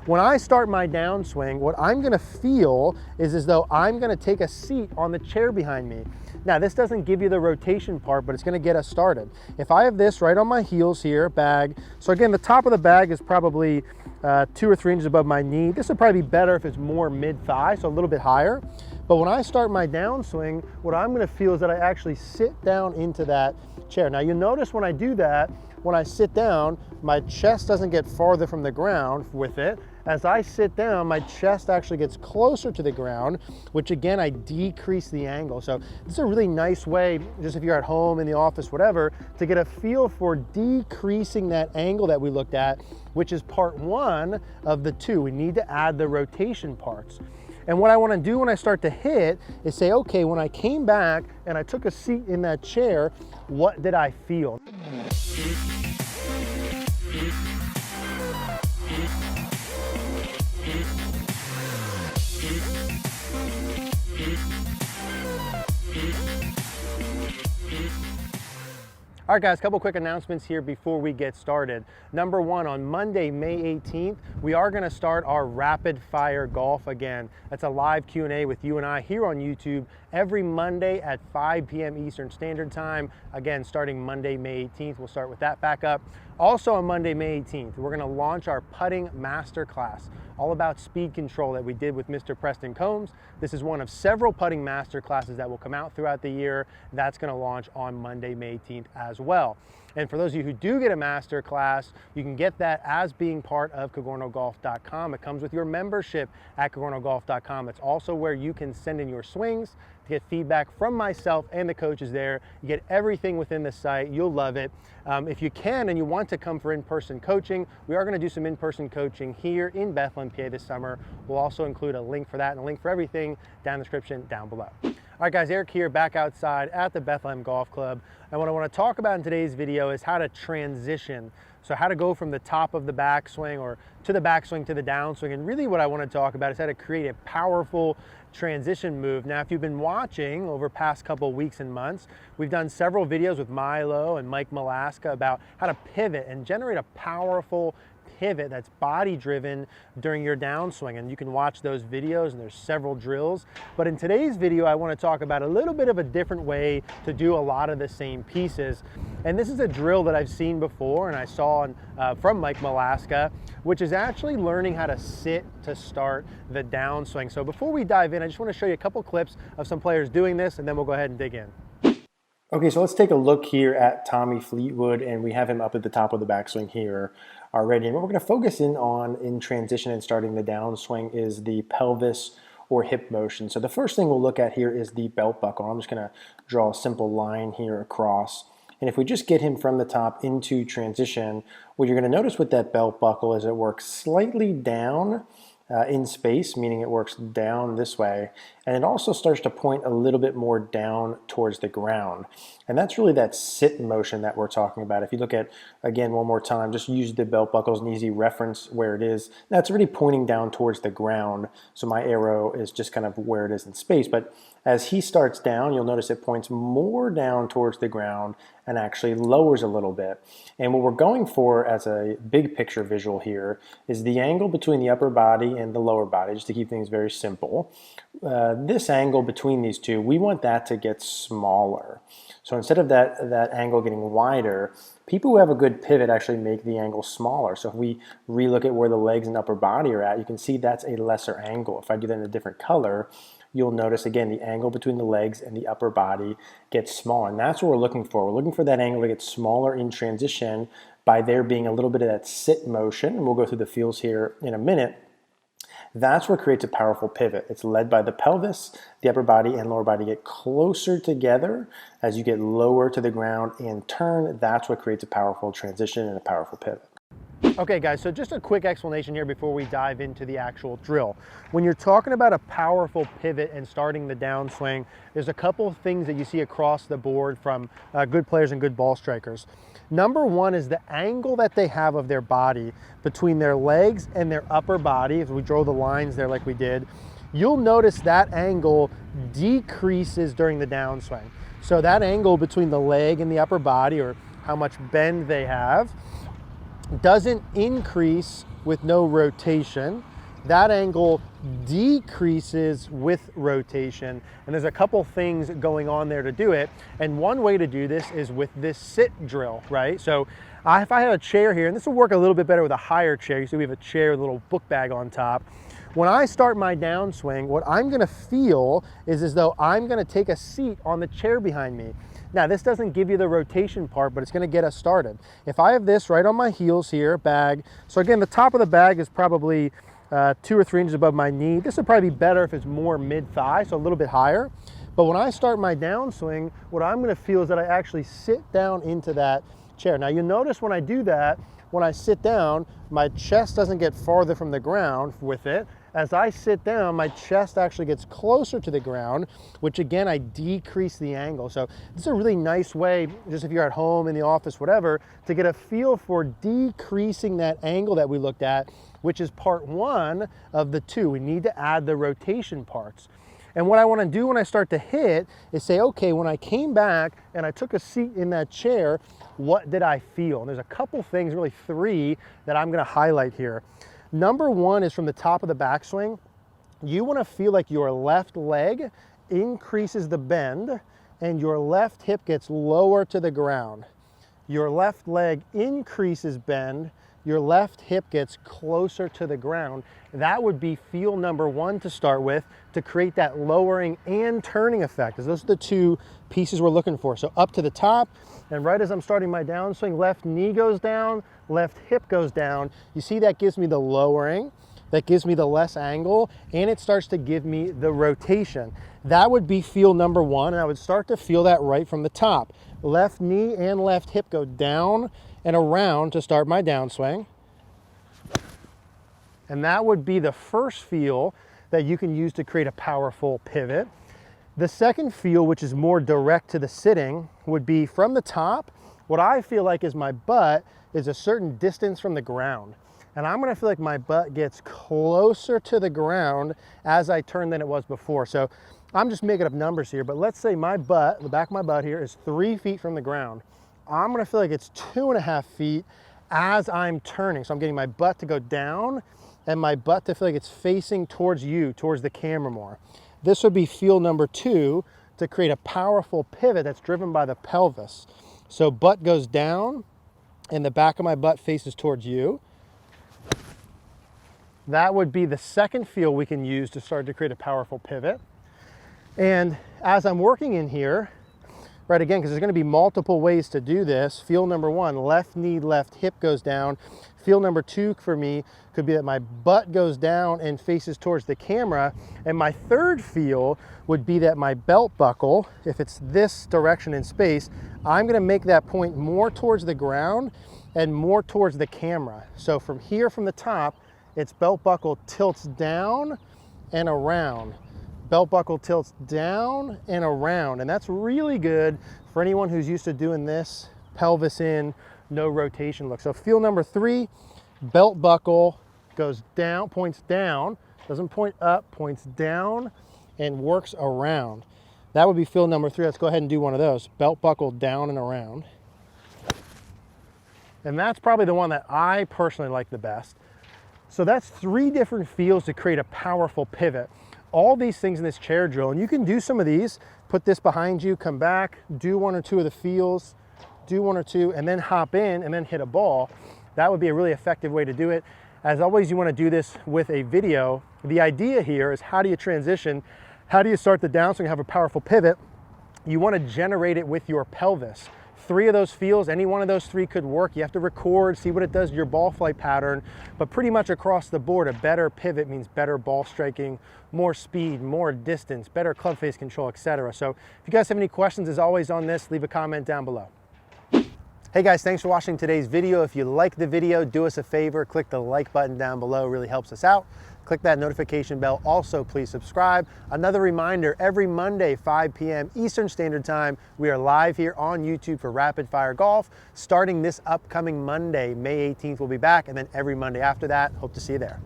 When I start my downswing, what I'm gonna feel is as though I'm gonna take a seat on the chair behind me. Now, this doesn't give you the rotation part, but it's gonna get us started. If I have this right on my heels here, bag, so again, the top of the bag is probably 2 or 3 inches above my knee. This would probably be better if it's more mid-thigh, so a little bit higher. But when I start my downswing, what I'm gonna feel is that I actually sit down into that chair. Now, you'll notice when I do that, when I sit down, my chest doesn't get farther from the ground with it. As I sit down, my chest actually gets closer to the ground, which again, I decrease the angle. So this is a really nice way, just if you're at home, in the office, whatever, to get a feel for decreasing that angle that we looked at, which is part 1 of the 2. We need to add the rotation parts. And what I want to do when I start to hit is say, okay, when I came back and I took a seat in that chair, what did I feel? All right, guys, a couple quick announcements here before we get started. Number 1, on Monday, May 18th, we are gonna start our rapid fire golf again. That's a live Q&A with you and I here on YouTube every Monday at 5 p.m. Eastern Standard Time. Again, starting Monday, May 18th, we'll start with that back up. Also on Monday, May 18th, we're gonna launch our putting masterclass, all about speed control that we did with Mr. Preston Combs. This is one of several putting master classes that will come out throughout the year. That's gonna launch on Monday, May 18th as well. And for those of you who do get a master class, you can get that as being part of CogornoGolf.com. It comes with your membership at CogornoGolf.com. It's also where you can send in your swings to get feedback from myself and the coaches there. You get everything within the site. You'll love it. If you can and you want to come for in-person coaching, we are going to do some in-person coaching here in Bethlehem, PA this summer. We'll also include a link for that and a link for everything down in the description down below. All right, guys, Eric here, back outside at the Bethlehem Golf Club. And what I want to talk about in today's video is how to transition. So how to go from the top of the backswing or to the backswing to the downswing. And really what I want to talk about is how to create a powerful transition move. Now, if you've been watching over past couple weeks and months, we've done several videos with Milo and Mike Malaska about how to pivot and generate a powerful pivot that's body driven during your downswing, and you can watch those videos and there's several drills. But in today's video, I want to talk about a little bit of a different way to do a lot of the same pieces. And this is a drill that I've seen before and I saw from Mike Malaska, which is actually learning how to sit to start the downswing. So before we dive in, I just want to show you a couple clips of some players doing this, and then we'll go ahead and dig in. Okay, so let's take a look here at Tommy Fleetwood, and we have him up at the top of the backswing here already. And what we're going to focus in on in transition and starting the downswing is the pelvis or hip motion. So the first thing we'll look at here is the belt buckle. I'm just going to draw a simple line here across. And if we just get him from the top into transition, what you're going to notice with that belt buckle is it works slightly down in space, meaning it works down this way, and it also starts to point a little bit more down towards the ground. And that's really that sit motion that we're talking about. If you look at, again, one more time, just use the belt buckle as an easy reference where it is. That's really pointing down towards the ground. So my arrow is just kind of where it is in space. But as he starts down, you'll notice it points more down towards the ground and actually lowers a little bit. And what we're going for as a big picture visual here is the angle between the upper body and the lower body, just to keep things very simple. This angle between these two, we want that to get smaller. So instead of that angle getting wider, people who have a good pivot actually make the angle smaller. So if we relook at where the legs and upper body are at, you can see that's a lesser angle. If I do that in a different color, you'll notice, again, the angle between the legs and the upper body gets smaller. And that's what we're looking for. We're looking for that angle to get smaller in transition by there being a little bit of that sit motion. And we'll go through the feels here in a minute. That's what creates a powerful pivot. It's led by the pelvis, the upper body and lower body get closer together as you get lower to the ground and turn. That's what creates a powerful transition and a powerful pivot. Okay, guys, so just a quick explanation here before we dive into the actual drill. When you're talking about a powerful pivot and starting the downswing, there's a couple of things that you see across the board from good players and good ball strikers. Number one is the angle that they have of their body between their legs and their upper body. If we draw the lines there like we did, you'll notice that angle decreases during the downswing. So that angle between the leg and the upper body, or how much bend they have, doesn't increase with no rotation. That angle decreases with rotation. And there's a couple things going on there to do it. And one way to do this is with this sit drill, right? So if I have a chair here, and this will work a little bit better with a higher chair. You see we have a chair with a little book bag on top. When I start my downswing, what I'm gonna feel is as though I'm gonna take a seat on the chair behind me. Now, this doesn't give you the rotation part, but it's gonna get us started. If I have this right on my heels here, bag, so again, the top of the bag is probably 2 or 3 inches above my knee. This would probably be better if it's more mid-thigh, so a little bit higher. But when I start my downswing, what I'm gonna feel is that I actually sit down into that chair. Now, you'll notice when I do that, when I sit down, my chest doesn't get farther from the ground with it. As I sit down, my chest actually gets closer to the ground, which again, I decrease the angle. So this is a really nice way, just if you're at home, in the office, whatever, to get a feel for decreasing that angle that we looked at, which is part 1 of the 2. We need to add the rotation parts. And what I want to do when I start to hit is say, okay, when I came back and I took a seat in that chair, what did I feel? And there's a couple things, really 3, that I'm going to highlight here. Number 1 is from the top of the backswing. You want to feel like your left leg increases the bend and your left hip gets lower to the ground. Your left leg increases bend, your left hip gets closer to the ground. That would be feel number 1 to start with, to create that lowering and turning effect. Those are the 2 pieces we're looking for. So up to the top, and right as I'm starting my downswing, left knee goes down, left hip goes down. You see that gives me the lowering, that gives me the less angle, and it starts to give me the rotation. That would be feel number 1, and I would start to feel that right from the top. Left knee and left hip go down and around to start my downswing. And that would be the first feel that you can use to create a powerful pivot. The second feel, which is more direct to the sitting, would be from the top. What I feel like is my butt is a certain distance from the ground. And I'm gonna feel like my butt gets closer to the ground as I turn than it was before. So I'm just making up numbers here, but let's say my butt, the back of my butt here, is 3 feet from the ground. I'm gonna feel like it's 2.5 feet as I'm turning. So I'm getting my butt to go down and my butt to feel like it's facing towards you, towards the camera more. This would be feel number 2 to create a powerful pivot that's driven by the pelvis. So butt goes down and the back of my butt faces towards you. That would be the second feel we can use to start to create a powerful pivot. And as I'm working in here, right, again, because there's going to be multiple ways to do this. Feel number 1, left knee, left hip goes down. Feel number 2 for me could be that my butt goes down and faces towards the camera. And my third feel would be that my belt buckle, if it's this direction in space, I'm going to make that point more towards the ground and more towards the camera. So from here, from the top, its belt buckle tilts down and around. Belt buckle tilts down and around, and that's really good for anyone who's used to doing this pelvis in, no rotation look. So feel number 3, belt buckle goes down, points down, doesn't point up, points down and works around. That would be feel number 3. Let's go ahead and do one of those. Belt buckle down and around. And that's probably the one that I personally like the best. So that's 3 different feels to create a powerful pivot. All these things in this chair drill, and you can do some of these, put this behind you, come back, do 1 or 2 of the feels, do 1 or 2, and then hop in and then hit a ball. That would be a really effective way to do it. As always, you want to do this with a video. The idea here is, how do you transition? How do you start the downswing, have a powerful pivot? You want to generate it with your pelvis. 3 of those feels, any one of those 3 could work. You have to record, see what it does to your ball flight pattern, but pretty much across the board, a better pivot means better ball striking, more speed, more distance, better club face control, etc. So if you guys have any questions, as always, on this, leave a comment down below. Hey guys, thanks for watching today's video. If you like the video, do us a favor, click the like button down below, it really helps us out. Click that notification bell. Also, please subscribe. Another reminder, every Monday, 5 p.m. Eastern Standard Time, we are live here on YouTube for Rapid Fire Golf. Starting this upcoming Monday, May 18th, we'll be back, and then every Monday after that. Hope to see you there.